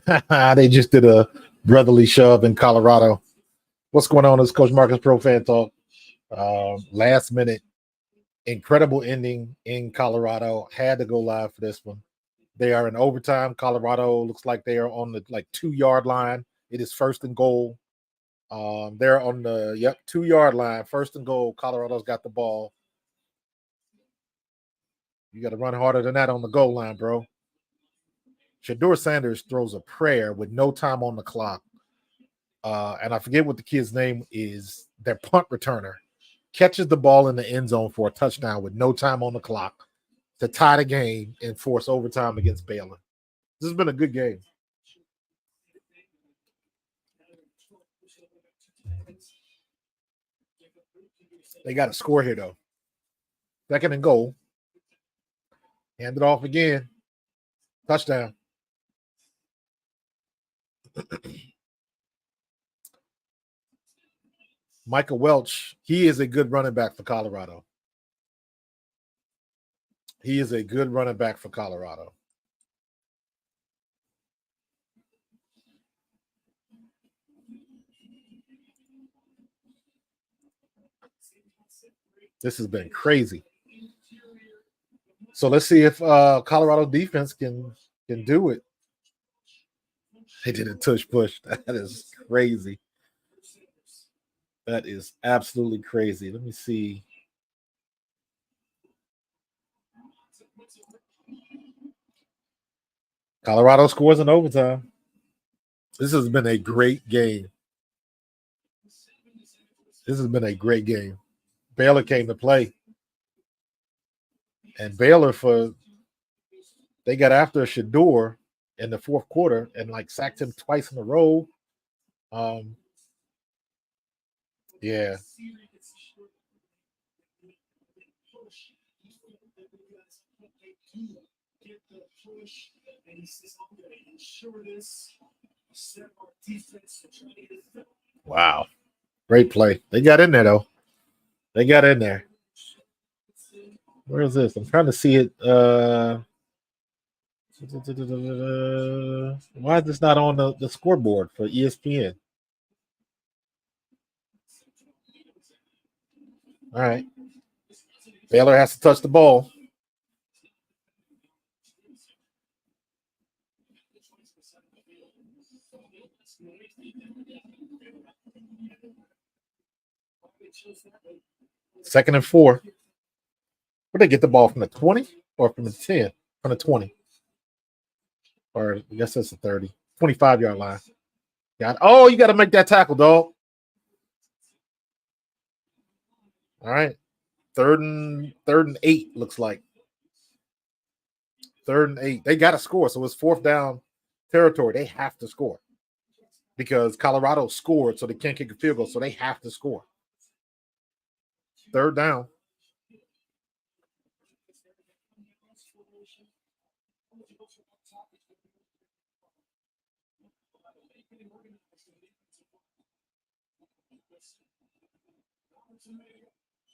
They just did a brotherly shove in Colorado. What's going on? This is Coach Marcus Pro Fan Talk. Last minute, incredible ending in Colorado. Had to go live for this one. They are in overtime. Colorado looks like they are on the 2-yard line. It is first and goal. They're on the 2-yard line. First and goal. Colorado's got the ball. You got to run harder than that on the goal line, bro. Shedeur Sanders throws a prayer with no time on the clock. And I forget what the kid's name is. Their punt returner catches the ball in the end zone for a touchdown with no time on the clock to tie the game and force overtime against Baylor. This has been a good game. They got a score here, though. Second and goal. Hand it off again. Touchdown. Michael Welch, he is a good running back for Colorado. He is a good running back for Colorado. This has been crazy. So let's see if Colorado defense can do it. They did a tush push. That is crazy. That is absolutely crazy. Let me see. Colorado scores in overtime. This has been a great game. This has been a great game. Baylor came to play. And Baylor, they got after Shedeur in the fourth quarter and sacked him twice in a row. Yeah. Wow. Great play. They got in there, though. They got in there. Where is this? I'm trying to see it. Why is this not on the scoreboard for ESPN? All right. Baylor has to touch the ball. Second and 4. Where they get the ball from the 20 or from the 10? From the 20. Or I guess that's the 30. 25-yard line. You got to make that tackle, dog. All right. Third and 8 looks like. Third and 8. They got to score. So it's fourth down territory. They have to score. Because Colorado scored, so they can't kick a field goal. So they have to score. Third down.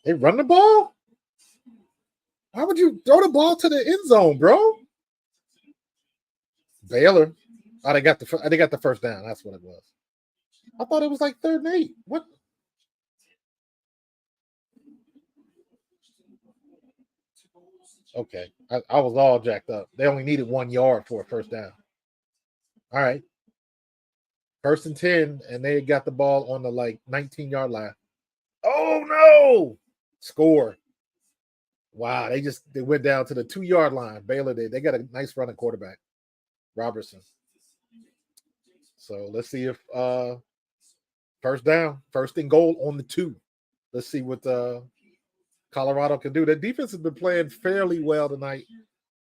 They run the ball? Why would you throw the ball to the end zone, bro? Baylor. Oh, they got the first down. That's what it was. I thought it was like third and 8. What? Okay. I was all jacked up. They only needed 1 yard for a first down. All right. First and 10, and they got the ball on the 19-yard line. Oh no! Score. Wow, they went down to the 2-yard line. Baylor did. They got a nice running quarterback, Robertson. So let's see if first down, first and goal on the 2. Let's see what Colorado can do. Their defense has been playing fairly well tonight.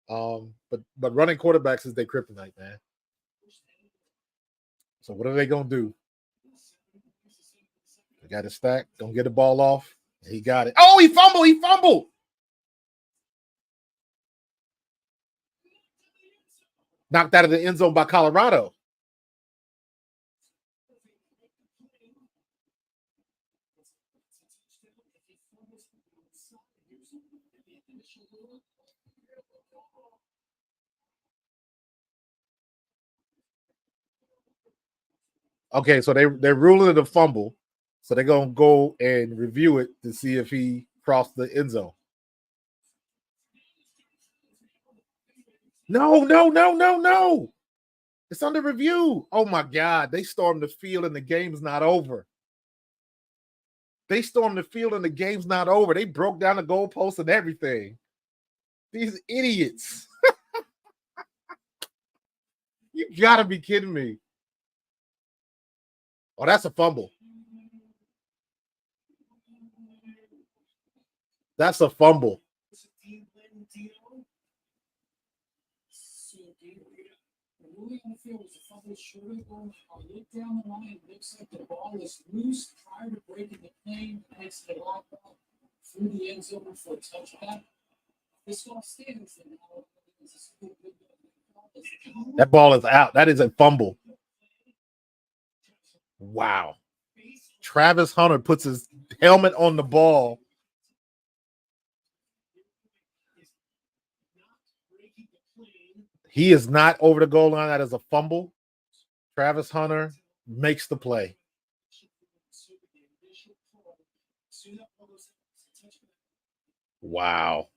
But running quarterbacks is their kryptonite, man. So what are they gonna do? They got a stack, gonna get the ball off. He got it. Oh, he fumbled. Knocked out of the end zone by Colorado. Okay, so they're ruling it a fumble. So they're gonna go and review it to see if he crossed the end zone. No. It's under review. Oh my God. They stormed the field and the game's not over. They stormed the field and the game's not over. They broke down the goalposts and everything. These idiots. You gotta be kidding me. Oh, that's a fumble. That's a fumble. Ruling on the field was a fumble short of the goal. I look down the line, it looks like the ball is loose prior to breaking the plane, heads the ball through the end zone for a touchback. This ball stands, and now that ball is out. That is a fumble. Wow. Travis Hunter puts his helmet on the ball. He is not over the goal line. That is a fumble. Travis Hunter makes the play. Wow.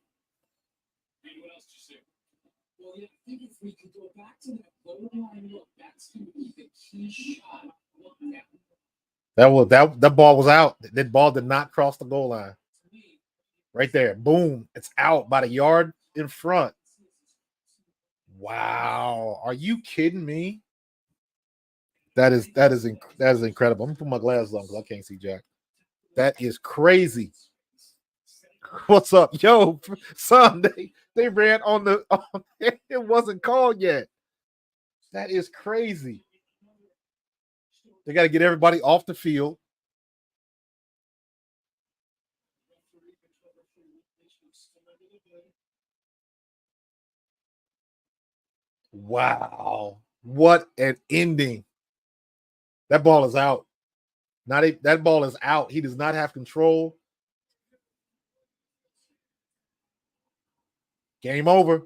Well, I think if we could go back to that goal line look, that's going to be the key shot. That ball was out. That ball did not cross the goal line. Right there. Boom. It's out by the yard in front. Wow. Are you kidding me? That is incredible. I'm gonna put my glasses on because I can't see Jack. That is crazy. What's up? Yo, son, they ran on the it wasn't called yet. That is crazy. They got to get everybody off the field. Wow. What an ending. That ball is out. That ball is out. He does not have control. Game over.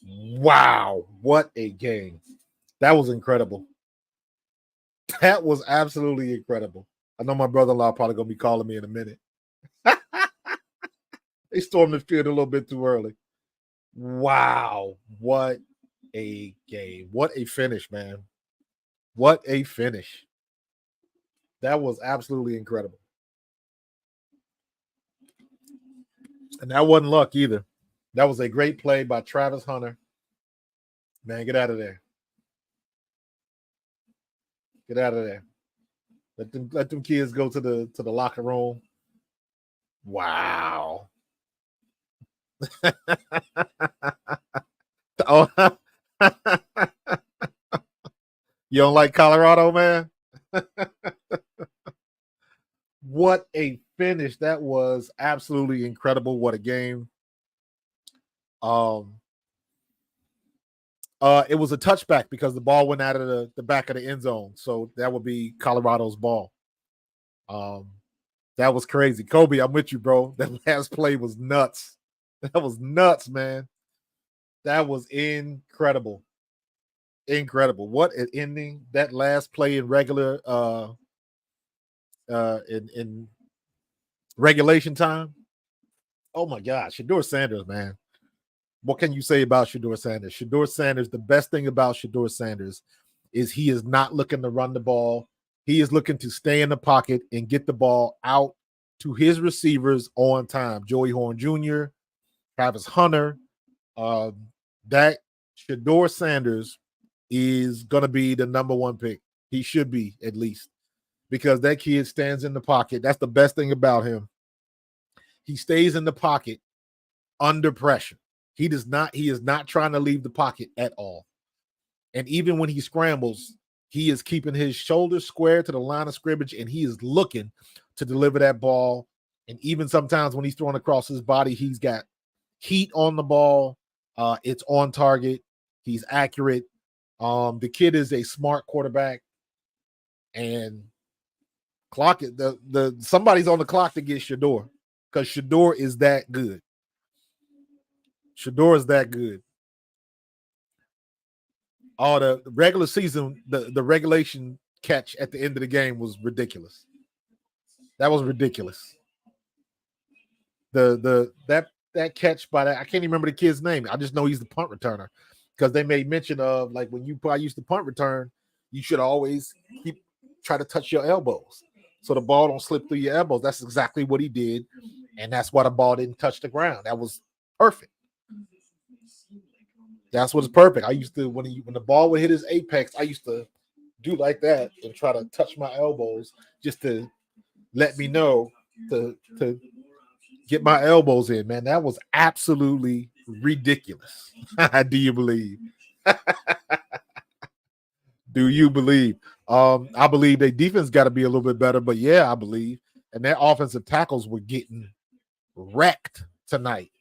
Wow. What a game. That was incredible. That was absolutely incredible. I know my brother-in-law probably going to be calling me in a minute. They stormed the field a little bit too early. Wow. What a game. What a finish, man. What a finish. That was absolutely incredible. And that wasn't luck either. That was a great play by Travis Hunter. Man, get out of there. Get out of there. Let them kids go to the locker room. Wow. Oh, you don't like Colorado, man? What a finish. That was absolutely incredible. What a game. It was a touchback because the ball went out of the back of the end zone. So that would be Colorado's ball. That was crazy. Kobe, I'm with you, bro. That last play was nuts. That was nuts, man. That was incredible. Incredible. What an ending. That last play in regular in regulation time. Oh my God, Shedeur Sanders, man. What can you say about Shedeur Sanders? Shedeur Sanders, the best thing about Shedeur Sanders is he is not looking to run the ball. He is looking to stay in the pocket and get the ball out to his receivers on time. Joey Horn Jr., Travis Hunter. That Shedeur Sanders is going to be the number one pick. He should be, at least, because that kid stands in the pocket. That's the best thing about him. He stays in the pocket under pressure. He is not trying to leave the pocket at all. And even when he scrambles, he is keeping his shoulders square to the line of scrimmage, and he is looking to deliver that ball. And even sometimes when he's throwing across his body, he's got heat on the ball. It's on target. He's accurate. The kid is a smart quarterback, and clock it. Somebody's on the clock to get Shedeur, because Shedeur is that good. Shedeur is that good. Oh, the regular season, the regulation catch at the end of the game was ridiculous. That was ridiculous. That catch by that, I can't even remember the kid's name. I just know he's the punt returner because they made mention of like when you use the punt return, you should always try to touch your elbows so the ball don't slip through your elbows. That's exactly what he did, and that's why the ball didn't touch the ground. That was perfect. That's what's perfect. I used to when the ball would hit his apex, I used to do like that and try to touch my elbows just to let me know to get my elbows in, man. That was absolutely ridiculous. Do you believe? Do you believe? I believe their defense got to be a little bit better, but yeah, I believe. And their offensive tackles were getting wrecked tonight.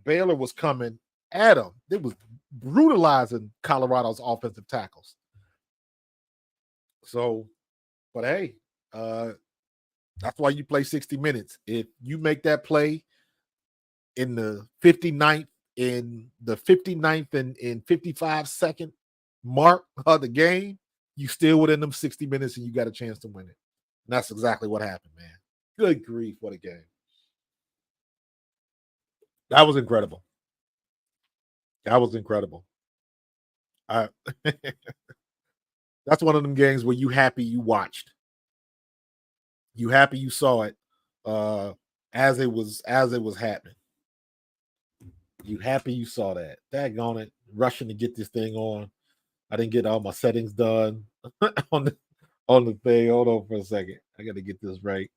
Baylor was coming at them. They was brutalizing Colorado's offensive tackles. So, but hey, that's why you play 60 minutes. If you make that play in the 59th, in the 59th and in 55-second mark of the game, you still within them 60 minutes and you got a chance to win it. And that's exactly what happened, man. Good grief, what a game. That was incredible. That was incredible. That's one of them games where you happy you watched. You happy you saw it as it was happening. You happy you saw that. Daggone it, rushing to get this thing on. I didn't get all my settings done on the thing. Hold on for a second. I got to get this right.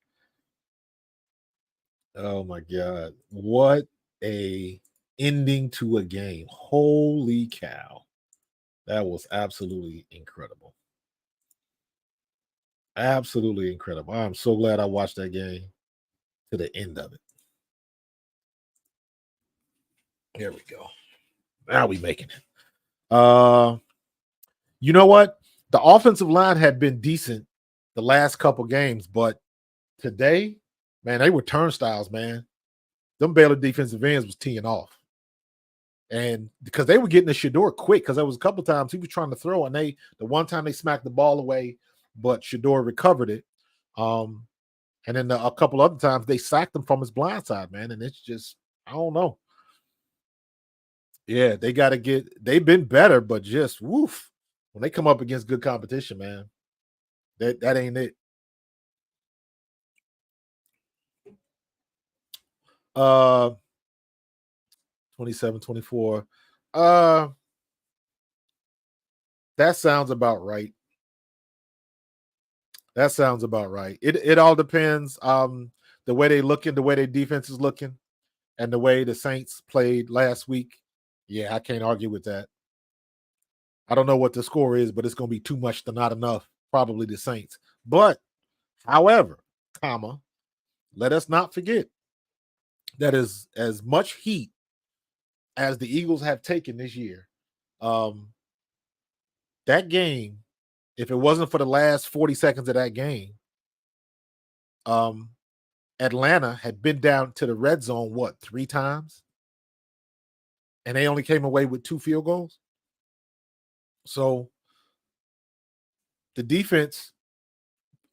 Oh my God. What a ending to a game. Holy cow. That was absolutely incredible. Absolutely incredible. I'm so glad I watched that game to the end of it. Here we go. Now we making it. You know what? The offensive line had been decent the last couple games, but today, man, they were turnstiles, man. Them Baylor defensive ends was teeing off. And because they were getting the Shador quick, because there was a couple times he was trying to throw, and the one time they smacked the ball away, but Shador recovered it. And then a couple other times they sacked him from his blind side, man. And it's just, I don't know. Yeah, they've been better, but just woof. When they come up against good competition, man, that ain't it. 27-24. That sounds about right. That sounds about right. It all depends. The way they looking, the way their defense is looking, and the way the Saints played last week. Yeah, I can't argue with that. I don't know what the score is, but it's going to be too much to not enough. Probably the Saints. But, however, let us not forget that is as much heat as the Eagles have taken this year. That game, if it wasn't for the last 40 seconds of that game, Atlanta had been down to the red zone, 3 times? And they only came away with 2 field goals. So the defense,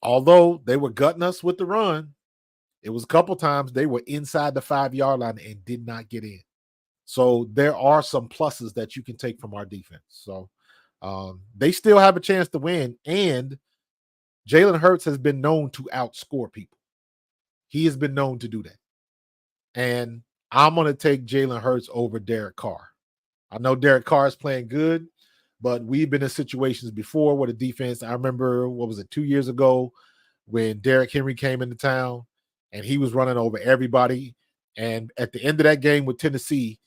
although they were gutting us with the run, it was a couple times they were inside the 5-yard line and did not get in. So there are some pluses that you can take from our defense. So they still have a chance to win. And Jalen Hurts has been known to outscore people. He has been known to do that. And I'm going to take Jalen Hurts over Derek Carr. I know Derek Carr is playing good, but we've been in situations before where the defense, I remember, 2 years ago when Derrick Henry came into town and he was running over everybody. And at the end of that game with Tennessee,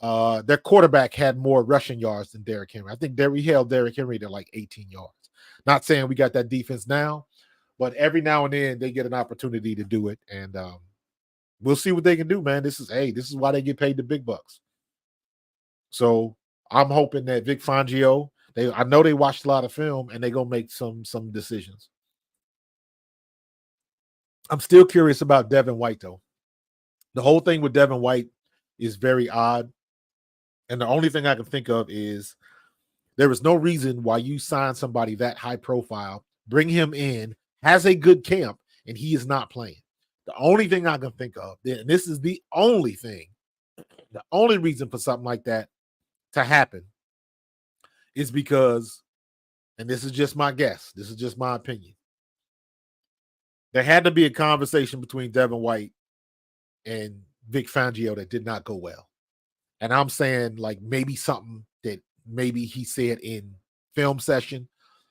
their quarterback had more rushing yards than Derrick Henry. I think we held Derrick Henry to like 18 yards. Not saying we got that defense now, but every now and then they get an opportunity to do it. And we'll see what they can do, man. This is why they get paid the big bucks. So I'm hoping that Vic Fangio, I know they watched a lot of film and they're gonna make some decisions. I'm still curious about Devin White, though. The whole thing with Devin White is very odd. And the only thing I can think of is There is no reason why you sign somebody that high profile, bring him in, has a good camp, and he is not playing. The only thing I can think of, and this is the only thing, the only reason for something like that to happen is because, and this is just my guess, this is just my opinion, there had to be a conversation between Devin White and Vic Fangio that did not go well. And I'm saying like maybe something that maybe he said in film session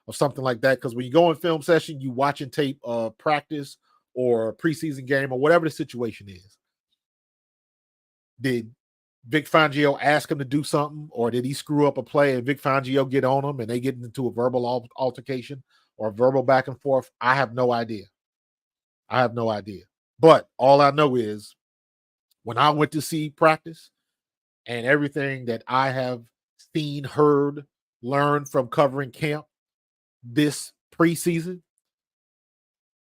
or something like that. Because when you go in film session, you watching tape practice or preseason game or whatever the situation is. Did Vic Fangio ask him to do something, or did he screw up a play and Vic Fangio get on him and they get into a verbal altercation or a verbal back and forth? I have no idea. I have no idea. But all I know is when I went to see practice and everything that I have seen, heard, learned from covering camp this preseason,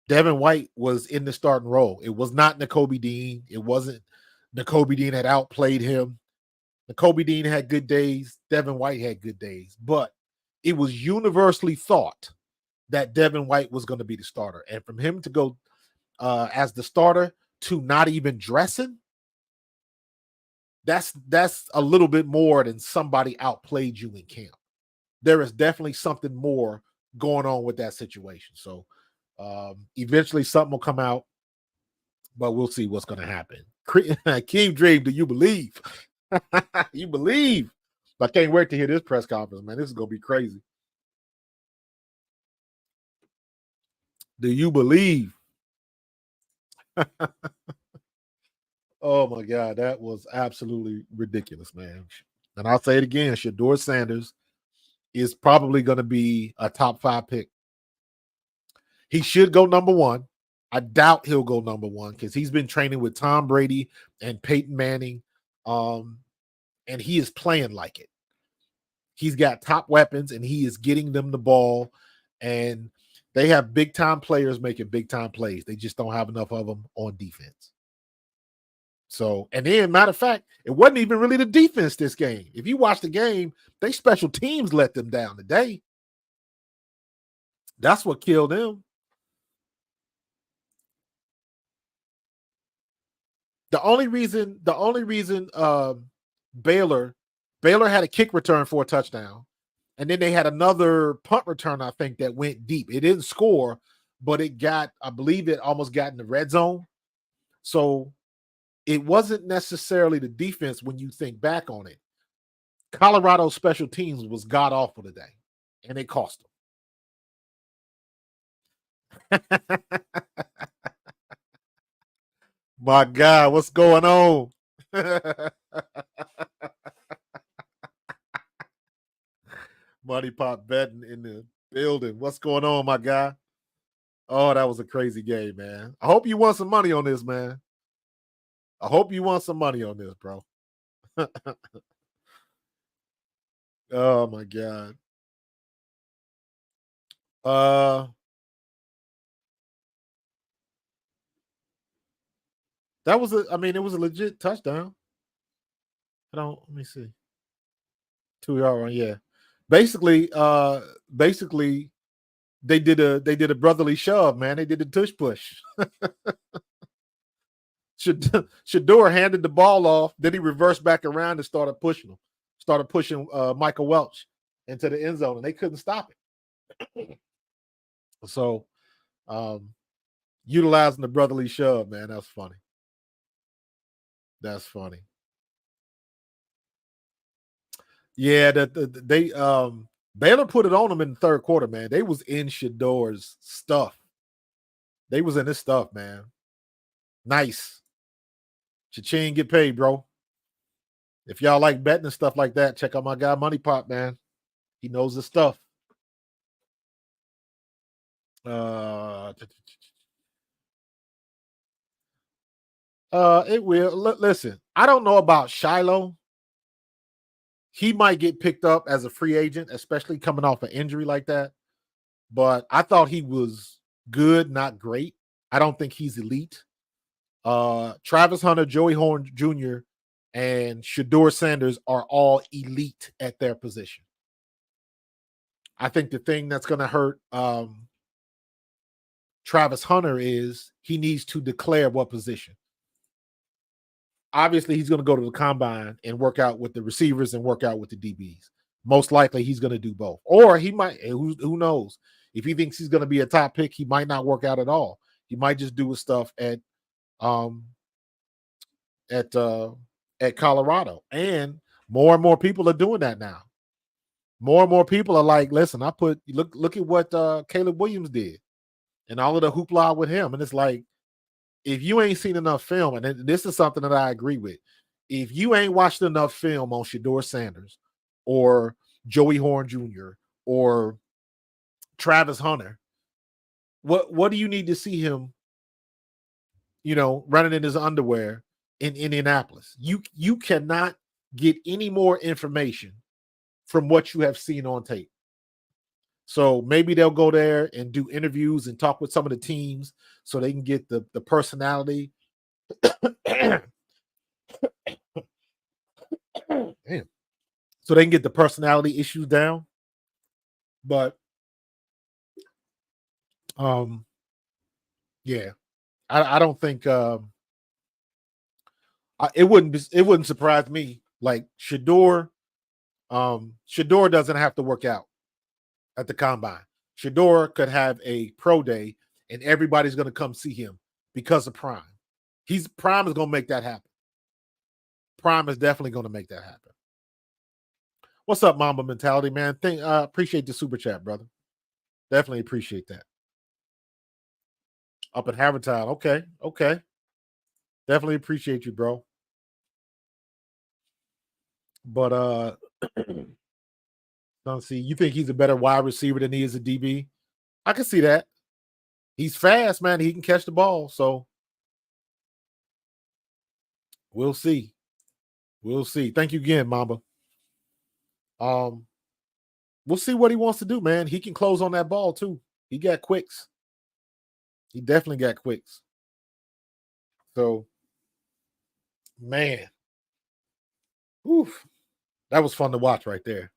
Devin White was in the starting role. It was not Nakobe Dean. It wasn't Nakobe Dean had outplayed him. Nakobe Dean had good days. Devin White had good days. But it was universally thought that Devin White was going to be the starter. And from him to go as the starter to not even dressing, that's a little bit more than somebody outplayed you in camp. There is definitely something more going on with that situation. So eventually something will come out, but we'll see what's going to happen. King Dream, do you believe? You believe? I can't wait to hear this press conference, man. This is going to be crazy. Do you believe? Oh my God, that was absolutely ridiculous, man. And I'll say it again, Shedeur Sanders is probably going to be a top 5 pick. He should go number 1. I doubt he'll go number 1 because he's been training with Tom Brady and Peyton Manning, and he is playing like it. He's got top weapons, and he is getting them the ball, and they have big-time players making big-time plays. They just don't have enough of them on defense. So, and then, matter of fact, it wasn't even really the defense this game. If you watch the game, they special teams let them down today. That's what killed them. The only reason Baylor had a kick return for a touchdown, and then they had another punt return, I think, that went deep. It didn't score, but it got, I believe it almost got in the red zone. So it wasn't necessarily the defense when you think back on it. Colorado's special teams was god awful today, and it cost them. My God, what's going on? Money Pop betting in the building. What's going on, my guy? Oh, that was a crazy game, man. I hope you won some money on this, man. I hope you won some money on this, bro. Oh my God. That was it was a legit touchdown. Let me see. 2-yard run, yeah. Basically, they did a brotherly shove, man. They did a tush push. Shedeur handed the ball off, then he reversed back around and started pushing him. Started pushing Michael Welch into the end zone, and they couldn't stop it. So, utilizing the brotherly shove, man, that's funny. That's funny. Yeah, they Baylor put it on them in the third quarter, man. They was in Shedeur's stuff. They was in his stuff, man. Nice. Cha-ching, get paid, bro. If y'all like betting and stuff like that, check out my guy Money Pop, man. He knows his stuff. It will. Listen, I don't know about Shiloh. He might get picked up as a free agent, especially coming off an injury like that. But I thought he was good, not great. I don't think he's elite. Travis Hunter, Joey Horn Jr., and Shedeur Sanders are all elite at their position. I think the thing that's going to hurt Travis Hunter is he needs to declare what position. Obviously, he's going to go to the combine and work out with the receivers and work out with the DBs. Most likely, he's going to do both. Or he might, who knows? If he thinks he's going to be a top pick, he might not work out at all. He might just do his stuff at Colorado. And more people are doing that now. More and more people are like, listen, look at what Caleb Williams did and all of the hoopla with him. And it's like, if you ain't seen enough film, and this is something that I agree with, if you ain't watched enough film on Shedeur Sanders or Joey Horn Jr. or Travis Hunter, what do you need to see him, running in his underwear in Indianapolis? You cannot get any more information from what you have seen on tape. So maybe they'll go there and do interviews and talk with some of the teams so they can get the personality. Damn. So they can get the personality issues down. But yeah, I don't think it wouldn't surprise me. Like Shedeur doesn't have to work out at the combine. Shedeur could have a pro day and everybody's going to come see him because of Prime. Prime is going to make that happen. Prime is definitely going to make that happen. What's up, Mamba Mentality, man? Appreciate the super chat, brother. Definitely appreciate that. Up in Havertown. Okay. Definitely appreciate you, bro. But let's see. You think he's a better wide receiver than he is a DB? I can see that. He's fast, man. He can catch the ball. So we'll see. Thank you again, Mamba. We'll see what he wants to do, man. He can close on that ball too. He got quicks. He definitely got quicks. So, man, oof, that was fun to watch right there.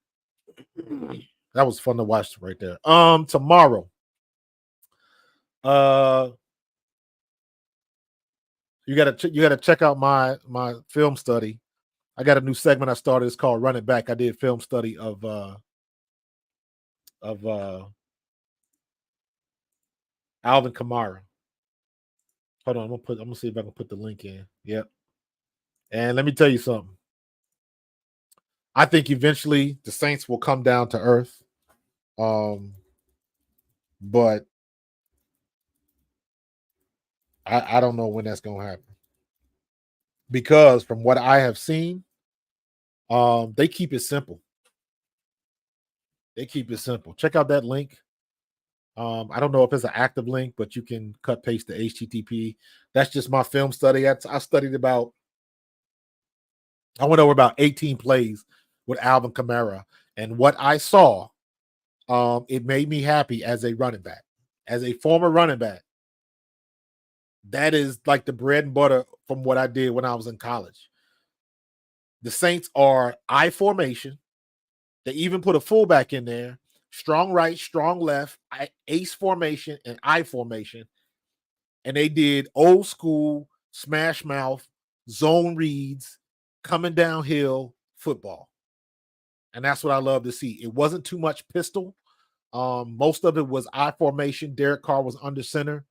That was fun to watch right there. Tomorrow, you gotta check out my film study. I got a new segment I started. It's called Run It Back. I did film study of Alvin Kamara. Hold on, I'm gonna see if I can put the link in. Yep. And let me tell you something. I think eventually the Saints will come down to earth. But I don't know when that's gonna happen. Because from what I have seen, they keep it simple. Check out that link. I don't know if it's an active link, but you can cut paste the HTTP. That's just my film study. I studied I went over about 18 plays with Alvin Kamara, and what I saw, it made me happy as a running back, as a former running back. That is like the bread and butter from what I did when I was in college. The Saints are I formation. They even put a fullback in there. Strong right, strong left, ace formation, and I formation. And they did old school smash mouth, zone reads, coming downhill football. And that's what I love to see. It wasn't too much pistol. Most of it was I formation. Derek Carr was under center.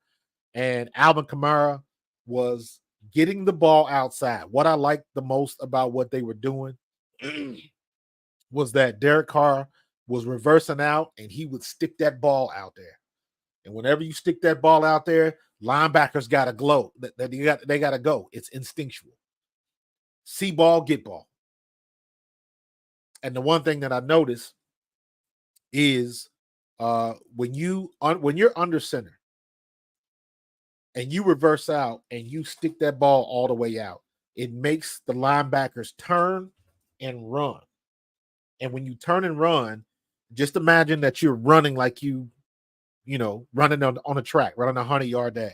And Alvin Kamara was getting the ball outside. What I liked the most about what they were doing was that Derek Carr was reversing out and he would stick that ball out there. And whenever you stick that ball out there, linebackers got to glow. They got to go. It's instinctual. See ball, get ball. And the one thing that I noticed is when you're under center and you reverse out and you stick that ball all the way out, it makes the linebackers turn and run. And when you turn and run, just imagine that you're running like running on a track, running a 100-yard dash,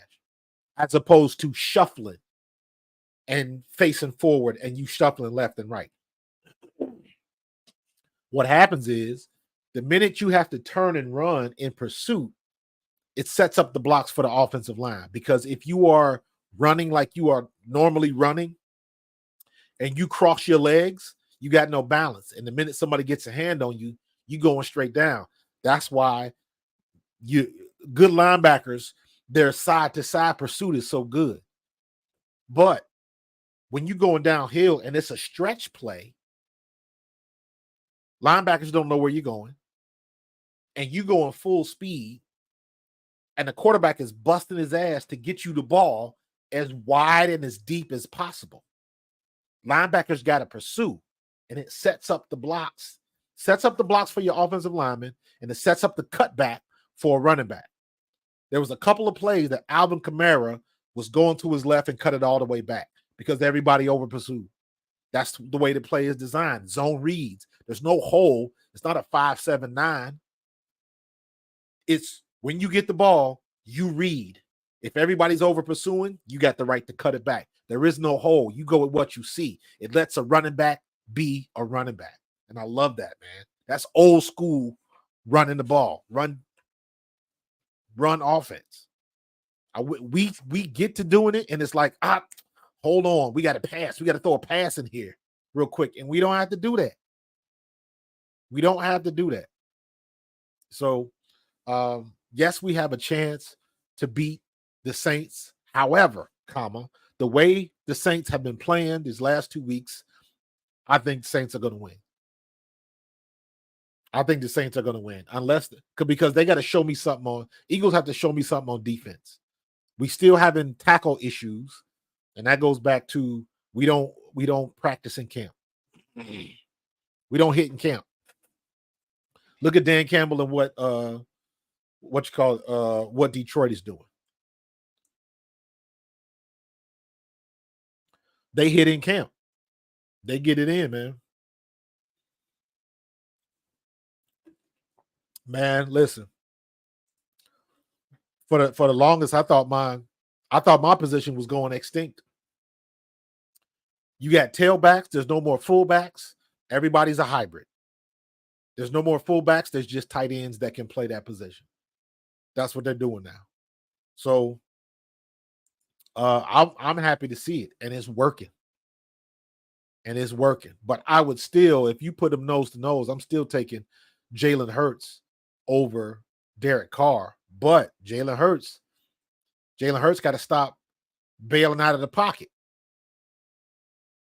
as opposed to shuffling and facing forward and you shuffling left and right. What happens is The minute you have to turn and run in pursuit, it sets up the blocks for the offensive line. Because if you are running like you are normally running and you cross your legs, you got no balance. And the minute somebody gets a hand on you, you going straight down. That's why good linebackers, their side to side pursuit is so good. But when you're going downhill and it's a stretch play, linebackers don't know where you're going, and you going full speed, and the quarterback is busting his ass to get you the ball as wide and as deep as possible. Linebackers got to pursue, and it sets up the blocks for your offensive lineman, and it sets up the cutback for a running back. There was a couple of plays that Alvin Kamara was going to his left and cut it all the way back because everybody over pursued. That's the way the play is designed. Zone reads. There's no hole. It's not a 5-7-9. It's when you get the ball, you read. If everybody's over pursuing, you got the right to cut it back. There is no hole. You go with what you see. It lets a running back be a running back. And I love that, man. That's old school running the ball. Run offense. We get to doing it, and it's like, hold on. We got to pass. We got to throw a pass in here real quick. And we don't have to do that. We don't have to do that. So, yes, we have a chance to beat the Saints. However, the way the Saints have been playing these last 2 weeks, I think the Saints are going to win. I think the Saints are going to win because they got to show me something on Eagles have to show me something on defense. We still having tackle issues, and that goes back to we don't practice in camp. We don't hit in camp. Look at Dan Campbell and what Detroit is doing. They hit in camp. They get it in, man. Man, listen. For the longest, I thought my position was going extinct. You got tailbacks. There's no more fullbacks. Everybody's a hybrid. There's no more fullbacks. There's just tight ends that can play that position. That's what they're doing now. So I'm happy to see it, and it's working. But I would still, if you put them nose to nose, I'm still taking Jalen Hurts over Derek Carr. But Jalen Hurts got to stop bailing out of the pocket.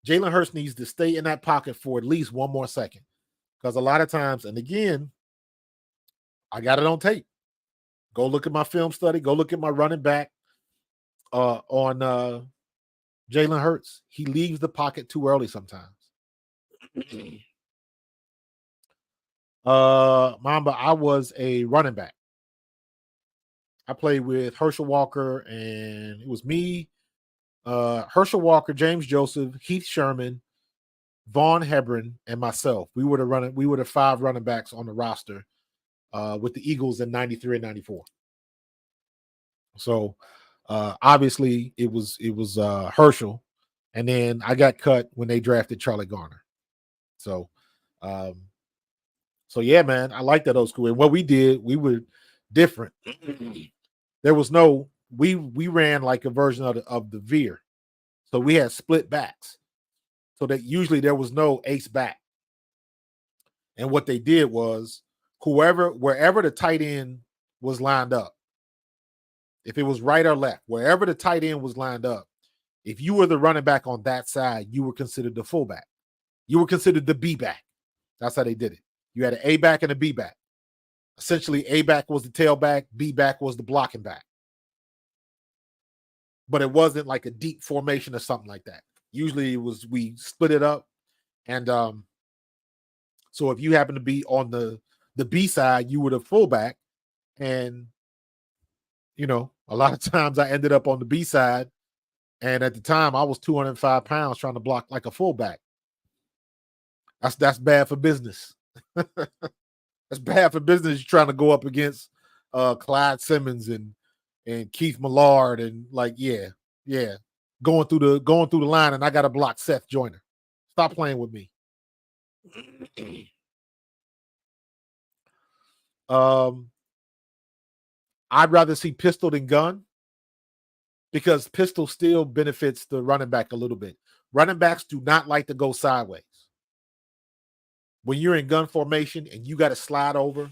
Jalen Hurts needs to stay in that pocket for at least one more second. Because a lot of times, and again, I got it on tape. Go look at my film study. Go look at my running back on Jalen Hurts. He leaves the pocket too early sometimes. Mamba, I was a running back. I played with Herschel Walker, and it was me, Herschel Walker, James Joseph, Heath Sherman, Vaughn Hebron, and myself. We were the 5 running backs on the roster with the Eagles in 93 and 94. So obviously it was Herschel, and then I got cut when they drafted Charlie Garner. So yeah, man, I like that old school. And what we did, we were different. There was no we ran like a version of the veer. So we had split backs. So that usually there was no ace back. And what they did was wherever the tight end was lined up, if it was right or left, wherever the tight end was lined up, if you were the running back on that side, you were considered the fullback. You were considered the B back. That's how they did it. You had an A back and a B back. Essentially, A back was the tailback, B back was the blocking back. But it wasn't like a deep formation or something like that. Usually we split it up. And so if you happen to be on the B side, you were the fullback. And, a lot of times I ended up on the B side. And at the time, I was 205 pounds trying to block like a fullback. That's bad for business. That's bad for business. You're trying to go up against Clyde Simmons and Keith Millard and going through the line, and I got to block Seth Joyner. Stop playing with me. I'd rather see pistol than gun because pistol still benefits the running back a little bit. Running backs do not like to go sideways. When you're in gun formation and you got to slide over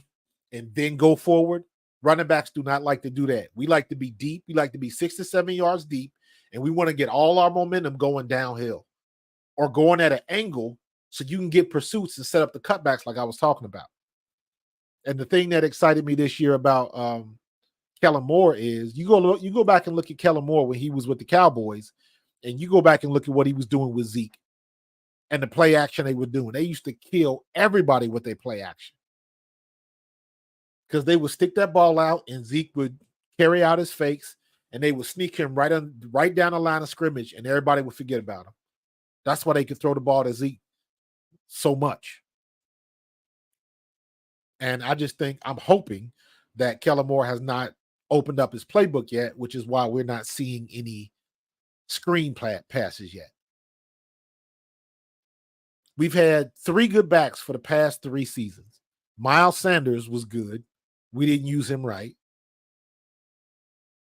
and then go forward, running backs do not like to do that. We like to be deep. We like to be 6 to 7 yards deep, and we want to get all our momentum going downhill or going at an angle so you can get pursuits and set up the cutbacks like I was talking about. And the thing that excited me this year about Kellen Moore is you go back and look at Kellen Moore when he was with the Cowboys, and you go back and look at what he was doing with Zeke and the play action they were doing. They used to kill everybody with their play action because they would stick that ball out and Zeke would carry out his fakes and they would sneak him right down the line of scrimmage and everybody would forget about him. That's why they could throw the ball to Zeke so much. And I just think I'm hoping that Kellen Moore has not opened up his playbook yet, which is why we're not seeing any screen passes yet. We've had 3 good backs for the past 3 seasons. Miles Sanders was good. We didn't use him right.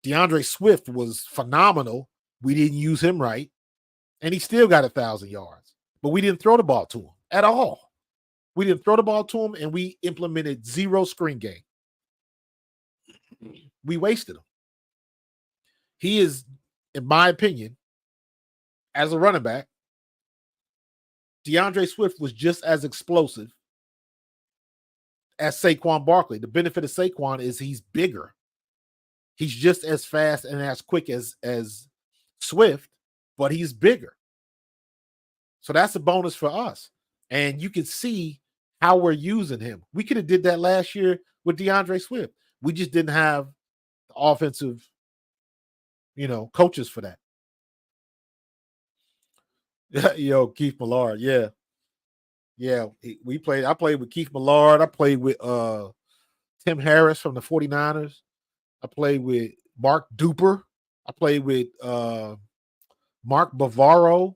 DeAndre Swift was phenomenal. We didn't use him right. And he still got 1,000 yards. But we didn't throw the ball to him at all. We didn't throw the ball to him, and we implemented 0 screen game. We wasted him. He is, in my opinion, as a running back, DeAndre Swift was just as explosive as Saquon Barkley. The benefit of Saquon is he's bigger. He's just as fast and as quick as Swift, but he's bigger. So that's a bonus for us. And you can see how we're using him. We could have did that last year with DeAndre Swift. We just didn't have the offensive, coaches for that. Yo, Keith Millard. Yeah. Yeah. I played with Keith Millard. I played with Tim Harris from the 49ers. I played with Mark Duper. I played with Mark Bavaro.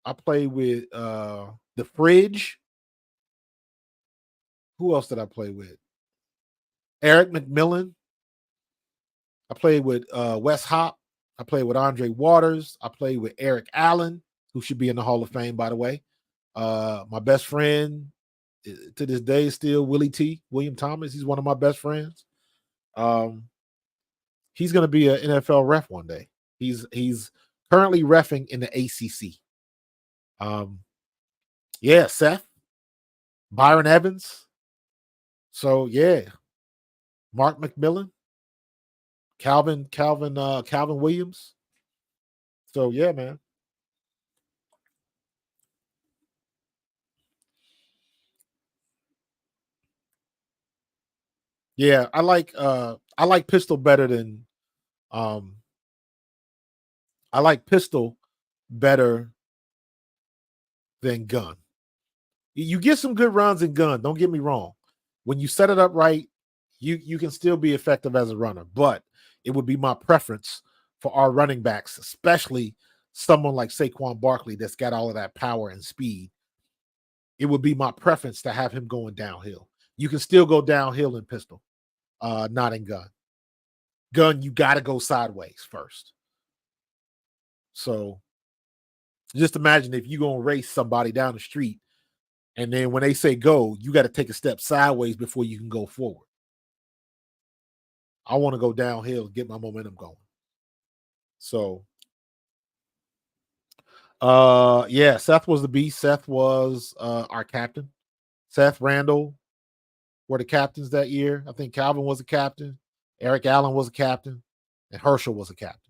I played with The Fridge. Who else did I play with? Eric McMillan. I played with Wes Hop. I played with Andre Waters. I played with Eric Allen, who should be in the Hall of Fame, by the way. My best friend to this day is still William Thomas. He's one of my best friends. He's going to be an NFL ref one day. He's currently reffing in the ACC. Yeah, Seth, Byron Evans. So yeah, Mark McMillan, Calvin Williams. So yeah, man. Yeah, I like pistol better than I like pistol better than gun. You get some good runs in gun, don't get me wrong. When you set it up right, you can still be effective as a runner, but it would be my preference for our running backs, especially someone like Saquon Barkley that's got all of that power and speed. It would be my preference to have him going downhill. You can still go downhill in pistol, not in gun. Gun, you got to go sideways first. So just imagine if you're going to race somebody down the street and then when they say go, you got to take a step sideways before you can go forward. I want to go downhill, get my momentum going. So, yeah, Seth was the beast. Seth was our captain. Seth, Randall were the captains that year. I think Calvin was a captain. Eric Allen was a captain. And Herschel was a captain.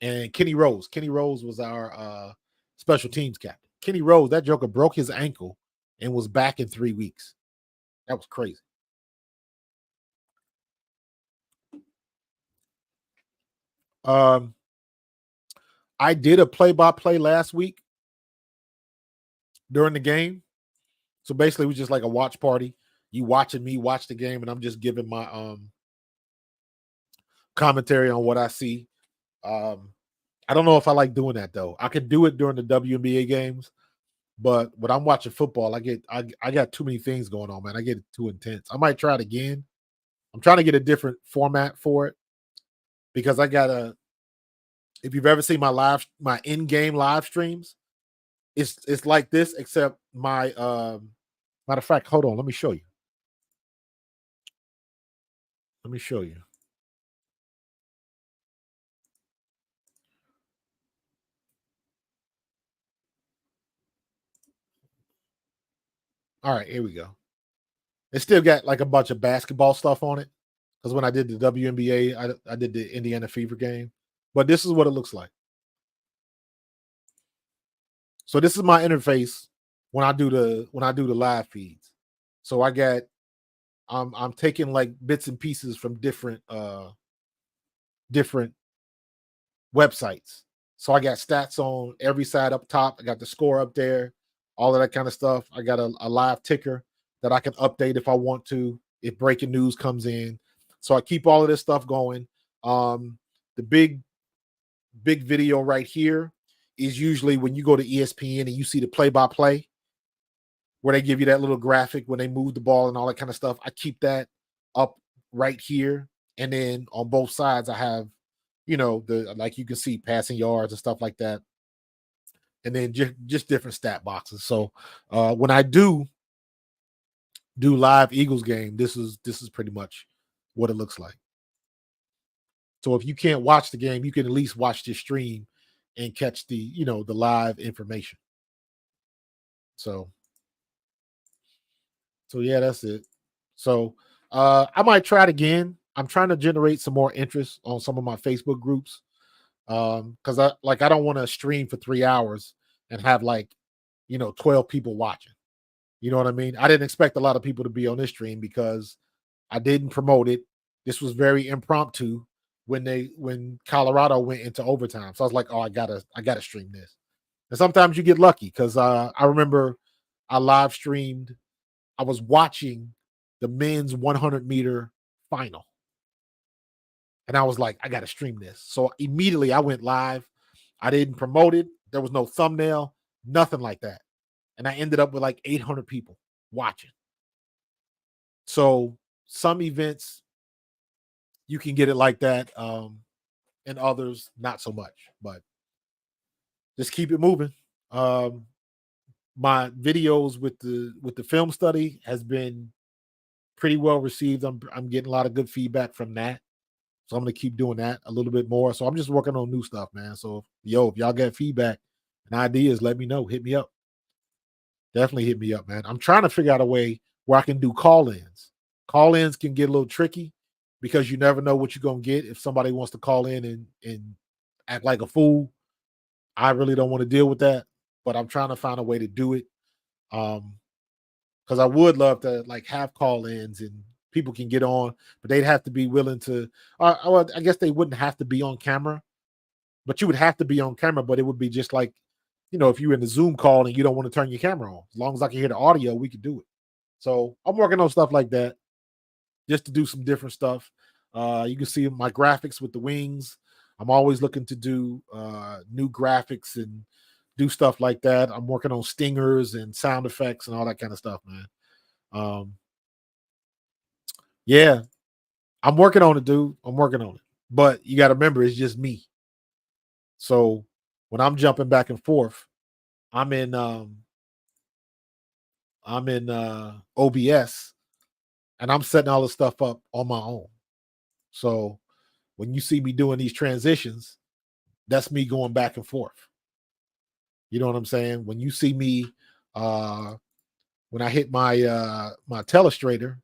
And Kenny Rose. Kenny Rose was our special teams captain. Kenny Rose, that joker broke his ankle and was back in 3 weeks. That was crazy. I did a play-by-play last week during the game. So basically, it was just like a watch party. You watching me watch the game, and I'm just giving my commentary on what I see. I don't know if I like doing that, though. I could do it during the WNBA games, But when I'm watching football, I got too many things going on, man. I get too intense. I might try it again. I'm trying to get a different format for it because I gotta. If you've ever seen my in-game live streams, it's like this, except my matter of fact, hold on, let me show you. Let me show you. All right, here we go. It still got like a bunch of basketball stuff on it. Because when I did the WNBA, I did the Indiana Fever game. But this is what it looks like. So this is my interface when I do the live feeds. So I'm taking like bits and pieces from different websites. So I got stats on every side up top. I got the score up there, all of that kind of stuff. I got a live ticker that I can update if I want to, if breaking news comes in. So I keep all of this stuff going. The big video right here is usually when you go to ESPN and you see the play-by-play where they give you that little graphic when they move the ball and all that kind of stuff. I keep that up right here. And then on both sides, I have, the like you can see passing yards and stuff like that. And then just different stat boxes. So when I do live Eagles game, this is pretty much what it looks like. So if you can't watch the game, you can at least watch the stream and catch the live information. So yeah, that's it. So I might try it again. I'm trying to generate some more interest on some of my Facebook groups. Because I don't want to stream for 3 hours and have 12 people watching. You know what I mean? I didn't expect a lot of people to be on this stream because I didn't promote it. This was very impromptu when Colorado went into overtime. So I was like, oh, I gotta stream this. And sometimes you get lucky because I remember I live streamed. I was watching the men's 100-meter final. And I was like, I got to stream this. So immediately I went live. I didn't promote it. There was no thumbnail, nothing like that. And I ended up with like 800 people watching. So some events, you can get it like that. And others, not so much. But just keep it moving. My videos with the film study has been pretty well received. I'm getting a lot of good feedback from that. So I'm going to keep doing that a little bit more. So I'm just working on new stuff, man. So, if y'all get feedback and ideas, let me know. Hit me up. Definitely hit me up, man. I'm trying to figure out a way where I can do call-ins. Call-ins can get a little tricky because you never know what you're going to get. If somebody wants to call in and act like a fool, I really don't want to deal with that. But I'm trying to find a way to do it. Because I would love to have call-ins and people can get on, but they'd have to be willing to. Well, I guess they wouldn't have to be on camera, but you would have to be on camera. But it would be just like, if you're in the Zoom call and you don't want to turn your camera on, as long as I can hear the audio, we could do it. So I'm working on stuff like that, just to do some different stuff. You can see my graphics with the wings. I'm always looking to do new graphics and do stuff like that. I'm working on stingers and sound effects and all that kind of stuff, man. Yeah, I'm working on it, dude. I'm working on it. But you got to remember, it's just me. So when I'm jumping back and forth, I'm in OBS and I'm setting all this stuff up on my own. So when you see me doing these transitions, that's me going back and forth. You know what I'm saying? When you see me when I hit my my telestrator,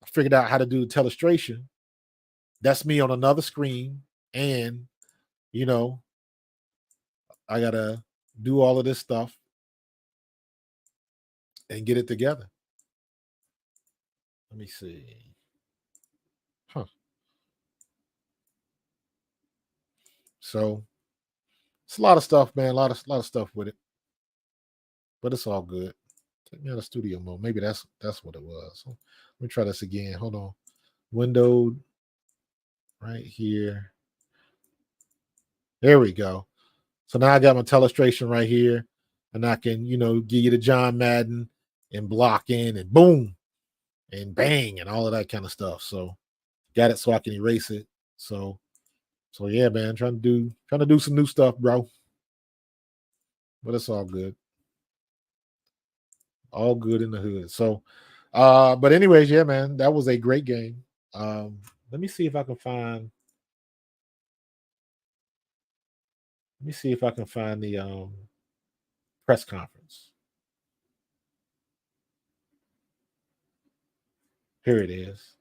I figured out how to do the telestration. That's me on another screen, and I gotta do all of this stuff and get it together. Let me see. Huh. So it's a lot of stuff, man. A lot of stuff with it, but it's all good. Take me out of studio mode. Maybe that's what it was. So let me try this again. Hold on. Window right here. There we go. So now I got my telestration right here. and I can, give you the John Madden and blocking and boom and bang and all of that kind of stuff. So got it so I can erase it. So yeah, man, trying to do some new stuff, bro. But it's all good. All good in the hood. So but anyways, yeah, man, that was a great game. Let me see if I can find the press conference. Here it is.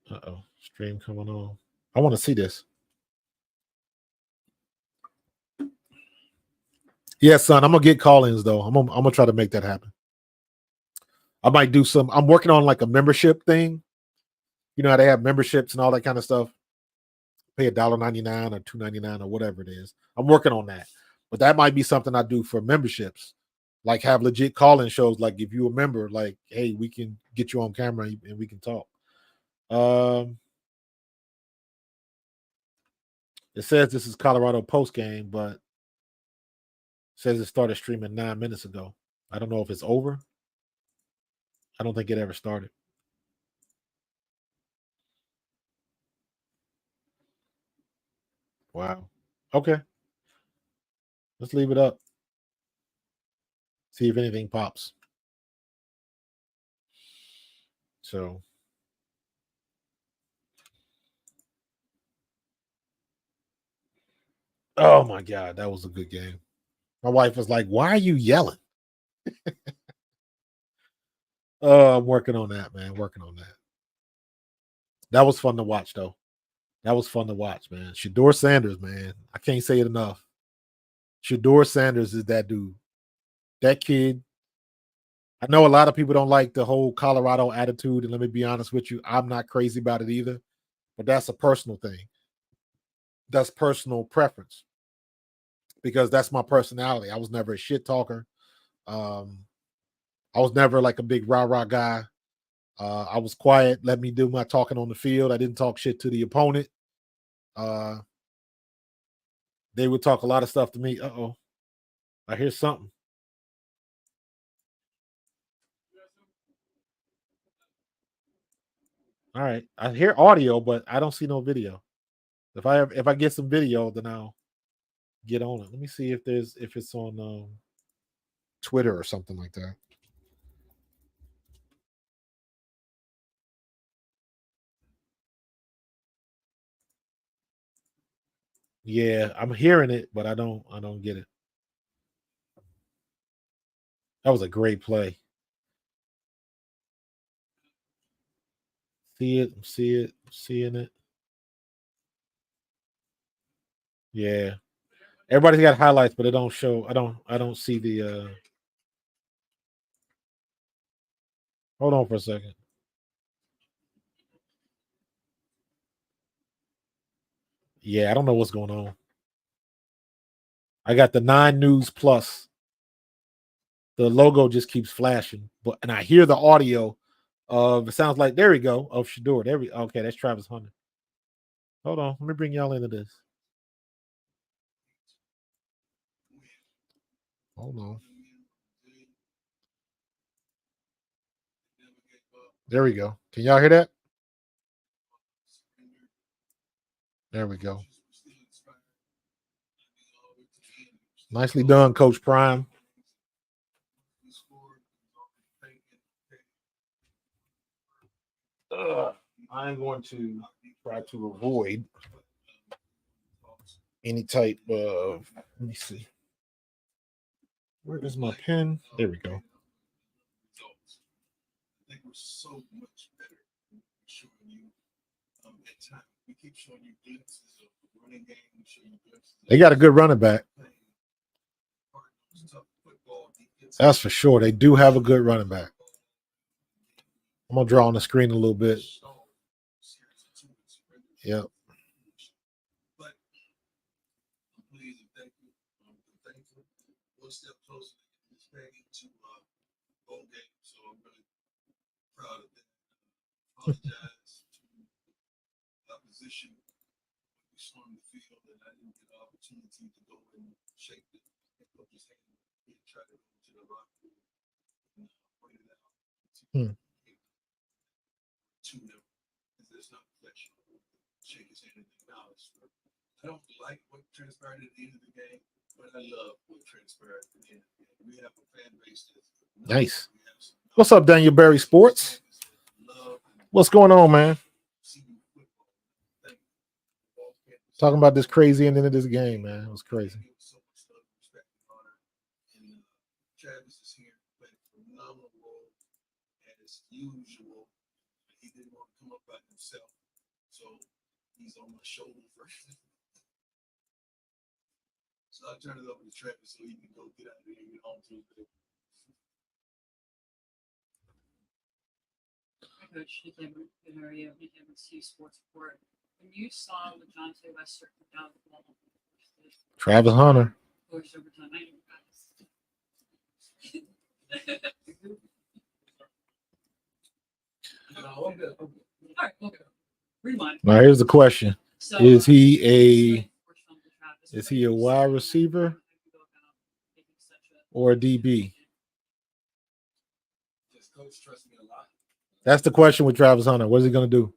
Uh-oh. Stream coming on. I want to see this. Yeah, son, I'm gonna get call-ins though. I'm gonna try to make that happen. I might do some. I'm working on like a membership thing. You know how they have memberships and all that kind of stuff. Pay $1.99 or $2.99 or whatever it is. I'm working on that, but that might be something I do for memberships. Like have legit call-in shows. Like if you a member, like hey, we can get you on camera and we can talk. It says this is Colorado post game, but it says it started streaming 9 minutes ago. I don't know if it's over. I don't think it ever started. Wow. Okay. Let's leave it up. See if anything pops. So. Oh my God, that was a good game. My wife was like, "Why are you yelling?" I'm working on that, man. Working on that. That was fun to watch, though. That was fun to watch, man. Shador Sanders, man. I can't say it enough. Shador Sanders is that dude. That kid. I know a lot of people don't like the whole Colorado attitude, and let me be honest with you, I'm not crazy about it either. But that's a personal thing. That's personal preference because that's my personality. I was never a shit talker. Um, I was never like a big rah rah guy. I was quiet. Let me do my talking on the field. I didn't talk shit to the opponent. Uh, they would talk a lot of stuff to me. Uh-oh. I hear something. All right. I hear audio, but I don't see no video. If I get some video, then I'll get on it. Let me see if it's on Twitter or something like that. Yeah, I'm hearing it, but I don't get it. That was a great play. Seeing it. Yeah. Everybody's got highlights, but it don't show. I don't see the hold on for a second. Yeah, I don't know what's going on. I got the 9 News Plus. The logo just keeps flashing, and I hear the audio of it sounds like there we go of Shador. Okay, that's Travis Hunter. Hold on, let me bring y'all into this. Hold on. There we go. Can y'all hear that? There we go. Nicely done, Coach Prime. I'm going to try to avoid any type of. Let me see. Where is my pen? There we go. They got a good running back. That's for sure. They do have a good running back. I'm gonna draw on the screen a little bit. Yep. on the field, and I didn't get an opportunity to go and shake the coach's hand and try to go to the locker room and point it out to them. There's no reflection. Shake his hand and acknowledge. I don't like what transpired at the end of the game, but I love what transpired at the end of the game. We have a fan base that's nice. What's up, Daniel Berry Sports? What's going on, man? Talking about this crazy ending of this game, man. It was crazy. Travis is here, playing a phenomenal role as usual. He didn't want to come up by himself, so he's on my shoulder first. So I turn it over to Travis so he can go get out of there and get home to his bed. Coach, Nick Mario, Nick MSU Sports Report. When you saw the Jonte Wester come down the ball, Travis Hunter. pushed overtime, I know All right, okay. Rewind. Now here's the question: So, Is he a wide receiver or a DB? Does coach trust me a lot? That's the question with Travis Hunter. What is he going to do?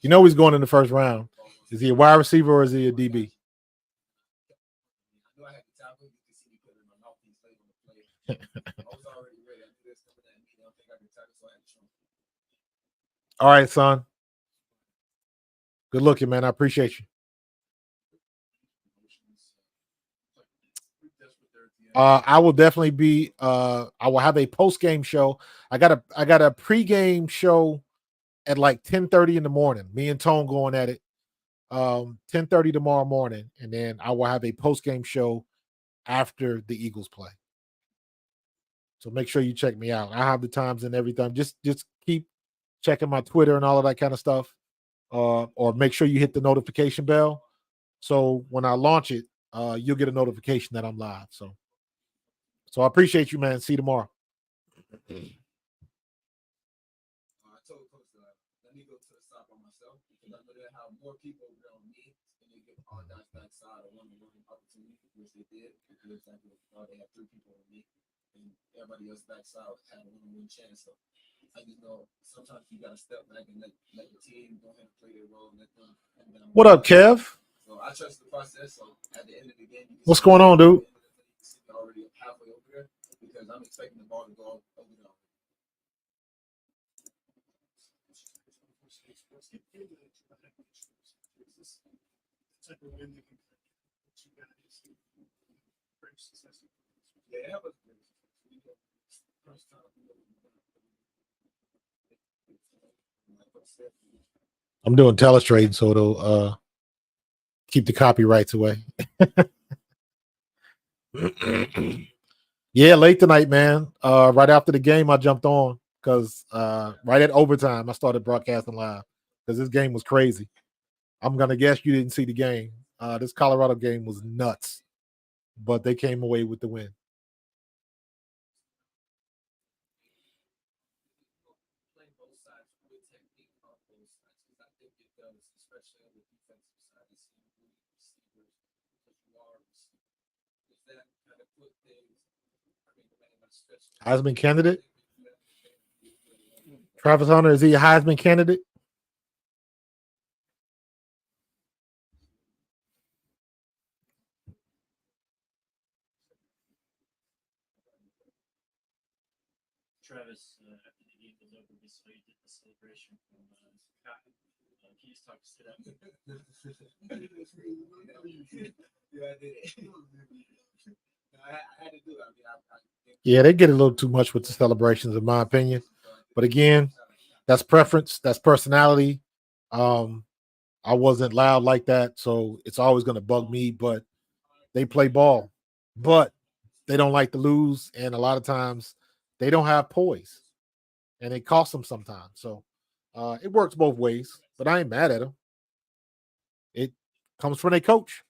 You know he's going in the first round. Is he a wide receiver or is he a DB? I know I had to tap him. You can see me put it in my mouth. He's late on the play. I was already ready. I knew this coming at me. I don't think I could tap it, so I had to show him. All right, son. Good looking, man. I appreciate you. I will definitely be. I will have a post game show. I got a pregame show at like 10:30 in the morning. Me and Tone going at it. 10:30 tomorrow morning, and then I will have a post game show after the Eagles play. So make sure you check me out. I have the times and everything. Just keep checking my Twitter and all of that kind of stuff. Or make sure you hit the notification bell. So when I launch it, you'll get a notification that I'm live. So I appreciate you, man. See you tomorrow. I told coach that let me go to the side by myself because I know they have more people around me and they get all guys backside of one-on-one opportunity, which they did. They did exactly what they had 3 people on me, and everybody else backside had a one-on-one chance. So I just know sometimes you gotta step back and let the team go ahead and play their role and let them. What up, Kev? So I trust the process. So at the end of the game, What's going on, dude? Already halfway over there because I'm expecting the ball to go over there. Yeah, but I'm doing telestrade, so it'll keep the copyrights away. Yeah, late tonight, man. Right after the game, I jumped on because right at overtime, I started broadcasting live because this game was crazy. I'm gonna guess you didn't see the game. This Colorado game was nuts, but they came away with the win. Heisman candidate? Travis Hunter, is he a Heisman candidate? Travis, after the game was over, we saw you did the celebration from Scott. Can you just talk us through that? Yeah, I did. I had to do it. Yeah, they get a little too much with the celebrations, in my opinion. But again, that's preference, that's personality. I wasn't loud like that, so it's always going to bug me. But they play ball, but they don't like to lose, and a lot of times they don't have poise, and it costs them sometimes. So it works both ways. But I ain't mad at them. It comes from their coach.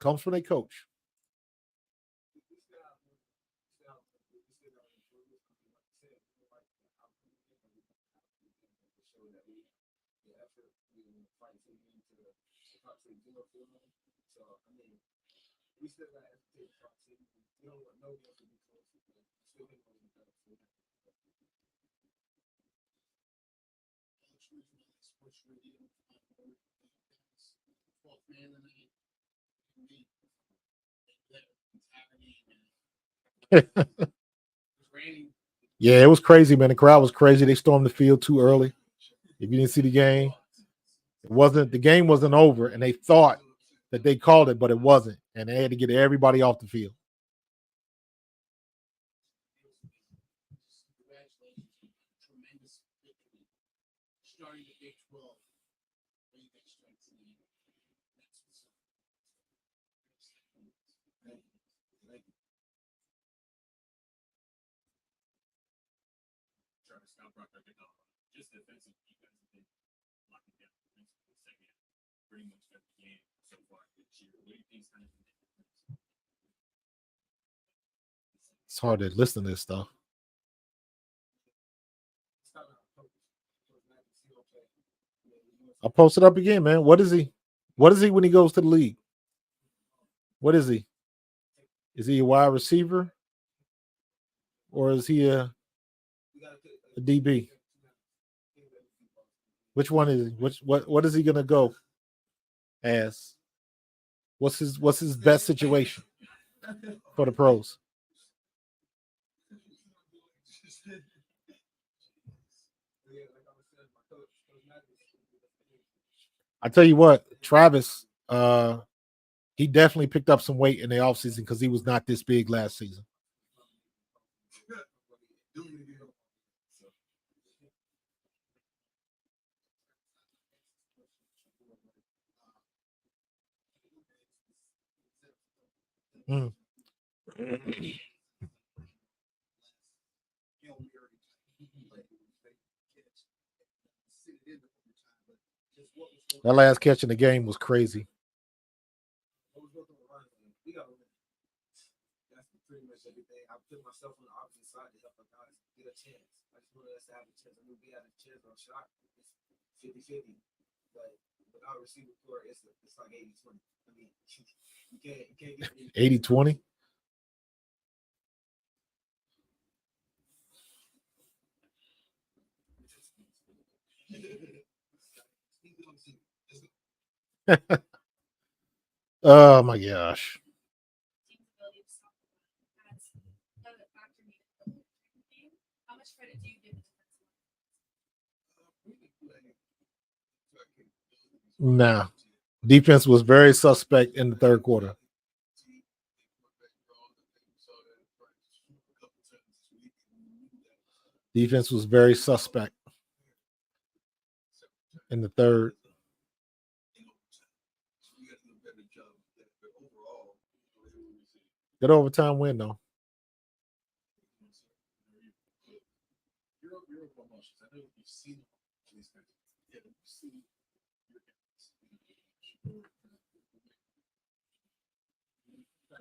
Comes from their coach. fight to the end to Fox City Zero for them. So I mean, we still got to take Fox City. We don't want nobody else to be close, but still think we're better. Sports radio, fourth man of the night. Yeah, it was crazy, man. The crowd was crazy. They stormed the field too early. If you didn't see the game, the game wasn't over, and they thought that they called it, but it wasn't, and they had to get everybody off the field. Tremendous victory. Starting the Big 12. Travis Scott brought that good just defensive defense have been locking down the second pretty much every game so far this year. What do you think's kind of been the difference? It's hard to listen to this stuff. I'll post it up again, man. What is he? What is he when he goes to the league? What is he? Is he a wide receiver? Or is he a DB? Which one is he? What is he gonna go as? What's his best situation for the pros? I tell you what, Travis, he definitely picked up some weight in the offseason because he was not this big last season. Mm. That last catch in the game was crazy. That's pretty much everything. I put myself on the opposite side to help my guys get a chance. I just wanted us to have a chance. I knew we had a chance on a shot. It's 50-50. But without a receiver core, it's like 80-20. I mean, you can't get 80-20? Oh my gosh. How much credit do you give the Nah. Defense was very suspect in the third quarter. Defense was very suspect in the third. Good overtime win, though.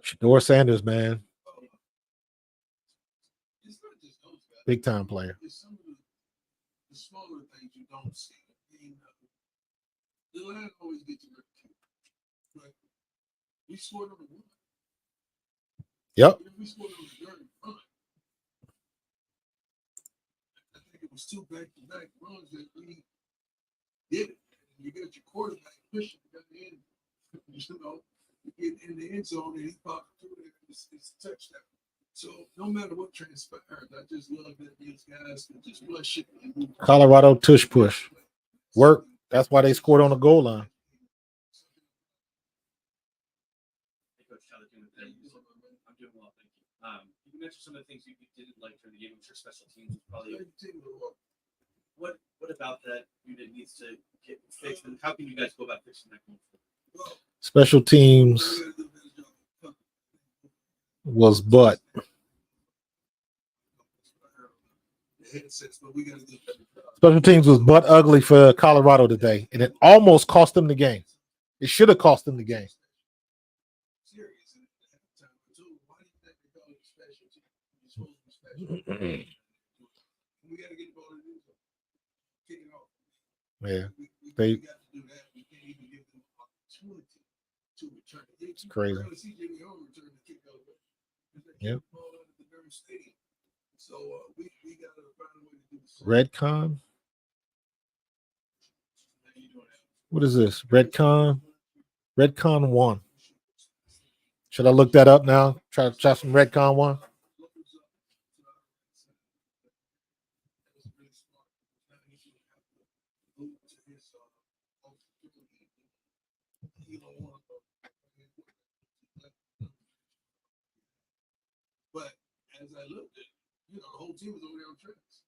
Shador Sanders, man. Big time player. It's some of the smaller things you don't see. The line always gets to but we scored on the one. Yep. We scored on the third run. I think it was 2 back-to-back runs that we did it. You get your quarterback pushing at the end. You know, you get in the end zone and he popped through there. It's a touchdown. So no matter what transpired, I just love that these guys can just rush it. Colorado tush push. Work. That's why they scored on the goal line. I'm doing well, thank you. You mentioned some of the things you didn't like during the game, which your special teams was probably. What about that unit needs to get fixed, and how can you guys go about fixing that going forward? Special teams was butt. Special teams was butt ugly for Colorado today, and it almost cost them the game. It should have cost them the game. Yeah. They- we got to do that. We can't even give them an opportunity to return it. It's crazy. Barely see Jimmy Holmes return the kick out of it. Yep. Ball out of the very stadium. So we got to find a way to do this. Redcon. How you doing that? What is this? Redcon. Redcon 1. Should I look that up now? Try some Redcon 1. But as I looked at, the whole team was over there on tracks.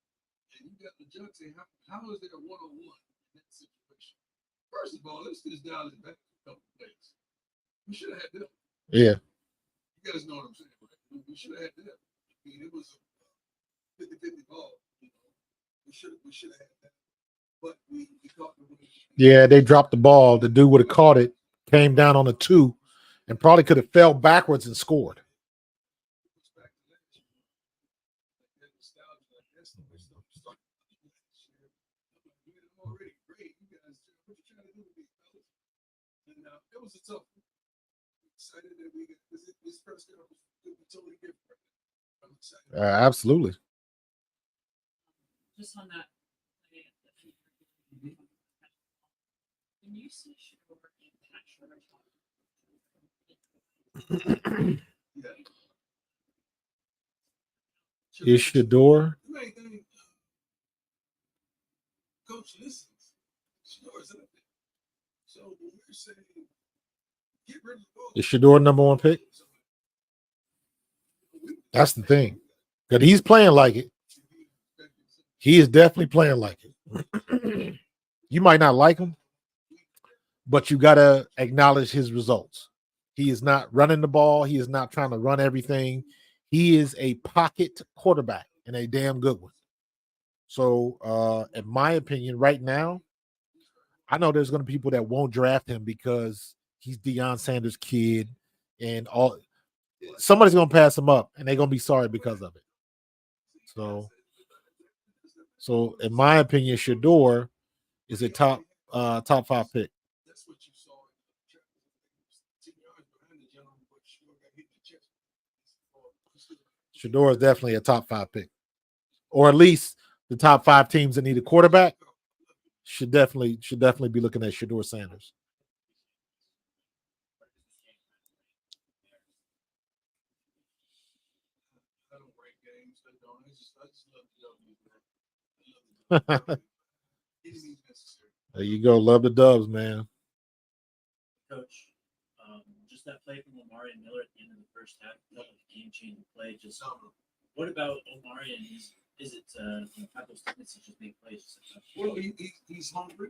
And you got the judge saying, how is there a one-on-one in that situation? First of all, let's just dial it back a couple of days. We should have had them. Yeah. You guys know what I'm saying, right? We should have had them. I mean, it was a 50-50 ball. We should have had that. But we caught the win. Yeah, they dropped the ball. The dude would have caught it, came down on a 2, and probably could have fell backwards and scored. Already great. You guys, what you trying to do with me, fellas? And it was a tough one. Excited that we got this press conference could be totally different. I'm excited. Absolutely. Just on that, when you see Shador and Pat Yeah. Is Shador? You ain't think, Coach listens. Shador's up there. So when we're saying get rid of the ball, Is Shador number 1 pick? That's the thing. Because he's playing like it. He is definitely playing like it. You might not like him, but you got to acknowledge his results. He is not running the ball. He is not trying to run everything. He is a pocket quarterback and a damn good one. So, in my opinion, right now, I know there's going to be people that won't draft him because he's Deion Sanders' kid, and all. Somebody's going to pass him up, and they're going to be sorry because of it. So in my opinion, Shador is a top 5 pick. that's what you saw in the track. 10 yards behind the gentleman, but Shador got hit in the chest. Shador is definitely a top 5 pick, or at least the top 5 teams that need a quarterback should definitely be looking at Shador Sanders. I don't rank games. I don't. I just love the W, man. I love the W. Anything's necessary. There you go. Love the Dubs, man. Coach, just that play from Omari and Miller at the end of the first half, felt like a game-changing play. Just what about Omari and is it have those tendencies to just make plays? Well, he's hungry.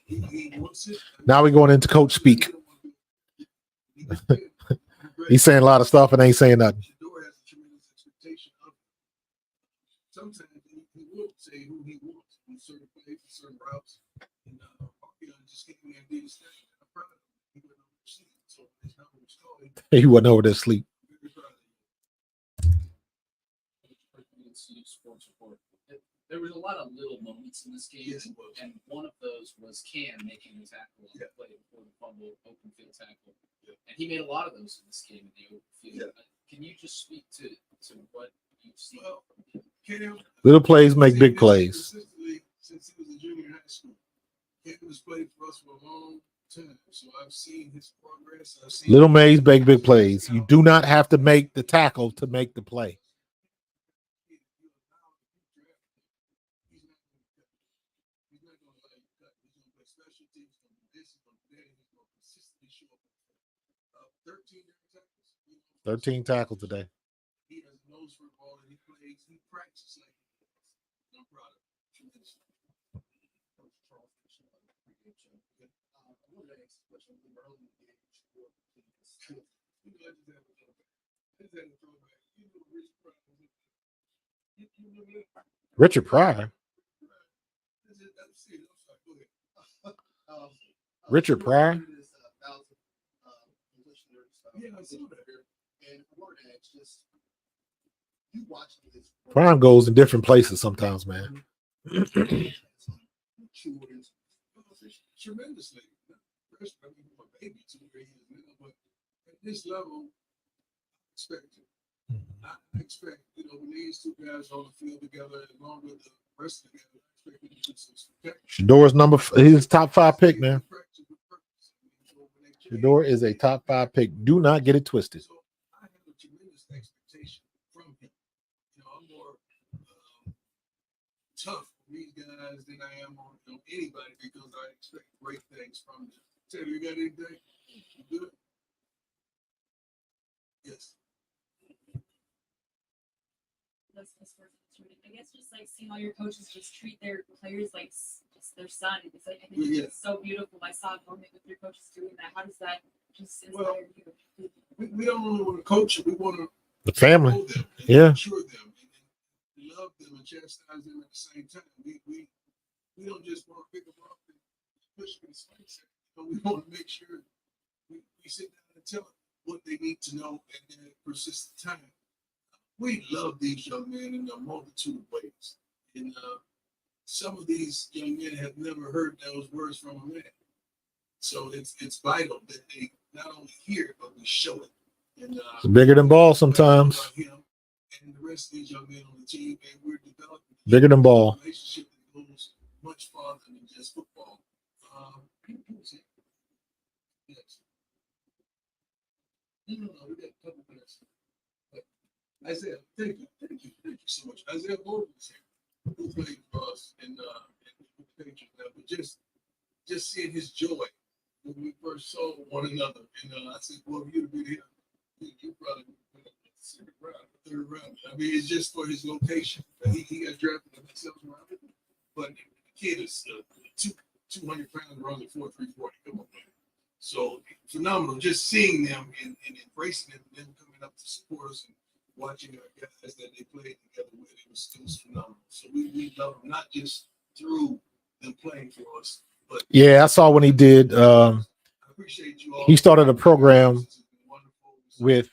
He wants it. Now we're going into coach speak. He's saying a lot of stuff and ain't saying nothing. Shador has a tremendous expectation of him. Sometimes he will say who he wants in certain plays, in certain routes. And just getting there and did his thing. I'm proud of him. He went over to sleep. So his number was called. He wasn't over there asleep. Very proud of him. Sports report. There was a lot of little moments in this game, Yes, it was. and one of those was Cam making the tackle on the Yeah. play before the fumble, open field tackle, Yeah. and he made a lot of those in this game in the open field. Yeah. Can you just speak to what you've seen? Well, Cam, Little plays make big Cam plays. consistently since he was a junior in high school. Cam has played for us for a long time, so I've seen his progress. I've seen Little Mays make big plays. You do not have to make the tackle to make the play. He's not going to let you cut. He's going to play special teams. He's going to do this. He's going to do that. He's going to consistently show up. 13 different tackles. 13 tackles today. He has a nose for the ball and he plays. He practices like he does. And I'm proud of him. Tremendous. Coach Charles, pregame show. I wanted to ask a question a little early in the game. You know, I just had a throwback. You know, Rich Pryor was in there. You remember that? Richard Pryor. Richard Pryor? Prime goes in different places sometimes, man. tremendously. First, I mean, my baby 2 years now, but at this level, I expect it. I expect, when these two guys on the field together, along with the rest of the guys, I expect them to do some spectacular. Shador's he's top 5 pick, man. Shador is a top 5 pick. Do not get it twisted. So I have a tremendous expectation from him. I'm more tough on these guys than I am on anybody because I expect great things from them. Taylor, you got anything? You good? Yes. I guess just like seeing all your coaches just treat their players like just their son. It's like I think it's just so beautiful. I saw a moment with your coaches doing that. How does that just inspire you? We don't really want to coach them. We want to The family. know them and Yeah. mature them and love them and chastise them at the same time. We don't just want to pick them up and push them in space. We want to make sure we sit down and tell them what they need to know and then persistent time. We love these young men in a multitude of ways. And some of these young men have never heard those words from a man. So it's vital that they not only hear it, but we show it. And, It's bigger than ball sometimes. Him and the rest of these young men on the team, and we're developing Bigger than ball. a relationship that goes much farther than just football. Yes. No, we got a couple minutes. Isaiah, thank you so much. Isaiah Morgan is here, who played for us and the Patriots now, but just seeing his joy when we first saw one another, and I said, "Well, if you'd been here, you probably would have been the second round, the third round." I mean, it's just for his location. He got drafted in the 7th round, but the kid is 200 pounds, runs a 4.340. Come on, man. So phenomenal. Just seeing them and embracing them, and them coming up to support us and watching our guys that they played together with, it was phenomenal. So we love them, not just through them playing for us, but Yeah, I saw when he did. I appreciate you all. He started a program with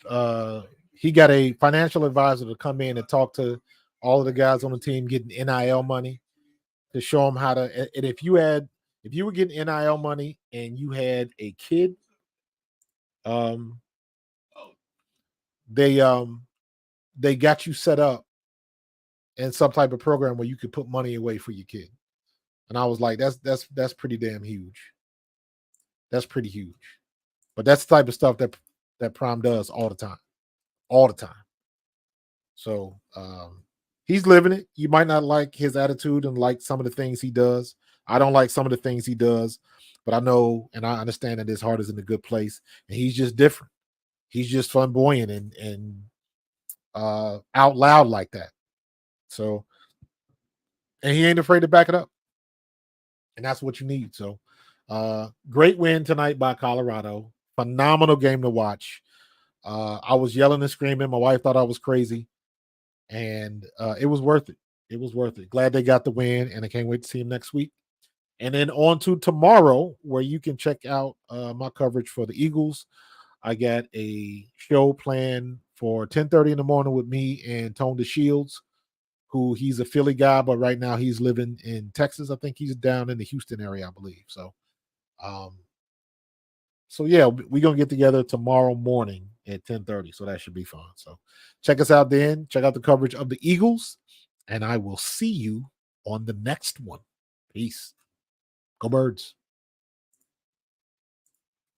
he got a financial advisor to come in and talk to all of the guys on the team getting NIL money to show them how to. And if you were getting NIL money and you had a kid, they got you set up in some type of program where you could put money away for your kid. And I was like, that's pretty damn huge. That's pretty huge. But that's the type of stuff that Prime does all the time. So he's living it. You might not like his attitude and like some of the things he does. I don't like some of the things he does, but I know and I understand that his heart is in a good place. And he's just different. He's just flamboyant and out loud like that. So, and he ain't afraid to back it up. And that's what you need. So, great win tonight by Colorado. Phenomenal game to watch. I was yelling and screaming. My wife thought I was crazy. And it was worth it. It was worth it. Glad they got the win, and I can't wait to see him next week. And then on to tomorrow, where you can check out my coverage for the Eagles. I got a show planned for 10:30 in the morning with me and Tone DeShields, who he's a Philly guy, but right now he's living in Texas. I think he's down in the Houston area, I believe. So, yeah, we're gonna get together tomorrow morning at 10:30. So that should be fun. So check us out then. Check out the coverage of the Eagles, and I will see you on the next one. Peace. Go Birds.